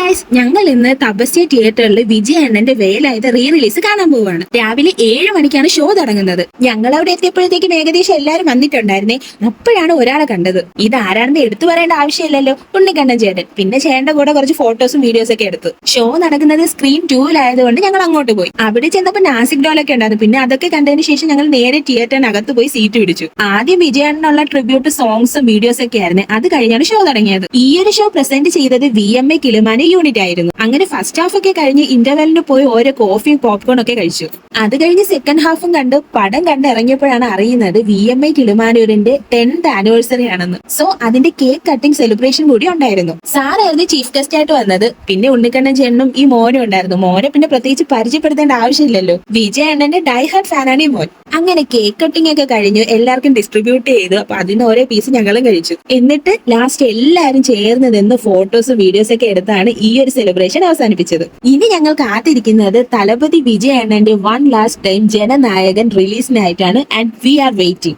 Guys, ഞങ്ങൾ ഇന്ന് തപസ്യ തിയേറ്ററിൽ വിജയ് അണ്ണന്റെ വേലായത് റീ റിലീസ് കാണാൻ പോവാണ്. രാവിലെ 7 മണിക്കാണ് ഷോ തുടങ്ങുന്നത്. ഞങ്ങൾ അവിടെ എത്തിയപ്പോഴത്തേക്കും ഏകദേശം എല്ലാവരും വന്നിട്ടുണ്ടായിരുന്നേ. അപ്പോഴാണ് ഒരാളെ കണ്ടത്. ഇത് ആരാണെന്ന് എടുത്തു പറയേണ്ട ആവശ്യമില്ലല്ലോ, ഉണ്ണിക്കണ്ണൻ ചേട്ടൻ. പിന്നെ ചേട്ടന്റെ കൂടെ കുറച്ച് ഫോട്ടോസും വീഡിയോസും ഒക്കെ എടുത്തു. ഷോ നടക്കുന്നത് സ്ക്രീൻ 2-ലായതുകൊണ്ട് ഞങ്ങൾ അങ്ങോട്ട് പോയി. അവിടെ ചെന്നപ്പോൾ നാസിക് ഡോളൊക്കെ ഉണ്ടായിരുന്നു. പിന്നെ അതൊക്കെ കണ്ടതിന് ശേഷം ഞങ്ങൾ നേരെ തിയേറ്ററിനകത്ത് പോയി സീറ്റ് പിടിച്ചു. ആദ്യം വിജയ് അണ്ണനുള്ള ട്രിബ്യൂട്ട് സോങ്സും വീഡിയോസ് ഒക്കെ ആയിരുന്നു. അത് കഴിഞ്ഞാണ് ഷോ തുടങ്ങിയത്. ഈ ഒരു ഷോ പ്രസന്റ് ചെയ്തത് VMA കിളിമാന യൂണിറ്റ് ആയിരുന്നു. അങ്ങനെ ഫസ്റ്റ് ഹാഫ് ഒക്കെ കഴിഞ്ഞ് ഇന്റർവെല്ലിന് പോയി ഓരോ കോഫിയും പോപ്കോൺ ഒക്കെ കഴിച്ചു. അത് കഴിഞ്ഞ് സെക്കൻഡ് ഹാഫും കണ്ട് പടം കണ്ട് ഇറങ്ങിയപ്പോഴാണ് അറിയുന്നത് VMA കിളിമാനൂരിന്റെ 10th ആനിവേഴ്സറി ആണെന്ന്. സോ അതിന്റെ കേക്ക് കട്ടിംഗ് സെലിബ്രേഷൻ കൂടി ഉണ്ടായിരുന്നു. സാറായിരുന്നു ചീഫ് ഗസ്റ്റ് ആയിട്ട് വന്നത്. പിന്നെ ഉണ്ണിക്കണ്ണൻ ചേട്ടനും ഈ മോനും ഉണ്ടായിരുന്നു. മോനെ പിന്നെ പ്രത്യേകിച്ച് പരിചയപ്പെടുത്തേണ്ട ആവശ്യമില്ലല്ലോ, വിജയ് അണ്ണന്റെ ഡൈ ഹാർട്ട് ഫാനാണ് ഈ മോൻ. അങ്ങനെ കേക്ക് കട്ടിംഗ് ഒക്കെ കഴിഞ്ഞു എല്ലാവർക്കും ഡിസ്ട്രിബ്യൂട്ട് ചെയ്തു. അപ്പൊ അതിന് ഓരോ പീസ് ഞങ്ങളും കഴിച്ചു. എന്നിട്ട് ലാസ്റ്റ് എല്ലാവരും ചേർന്ന് നിന്ന് ഫോട്ടോസും വീഡിയോസ് ഒക്കെ എടുത്താണ് ഈ ഒരു സെലിബ്രേഷൻ അവസാനിപ്പിച്ചത്. ഇനി ഞങ്ങൾ കാത്തിരിക്കുന്നത് തലപതി വിജയ് അണ്ണന്റെ വൺ ലാസ്റ്റ് ടൈം ജനനായകൻ റിലീസിനായിട്ടാണ്. And we are waiting.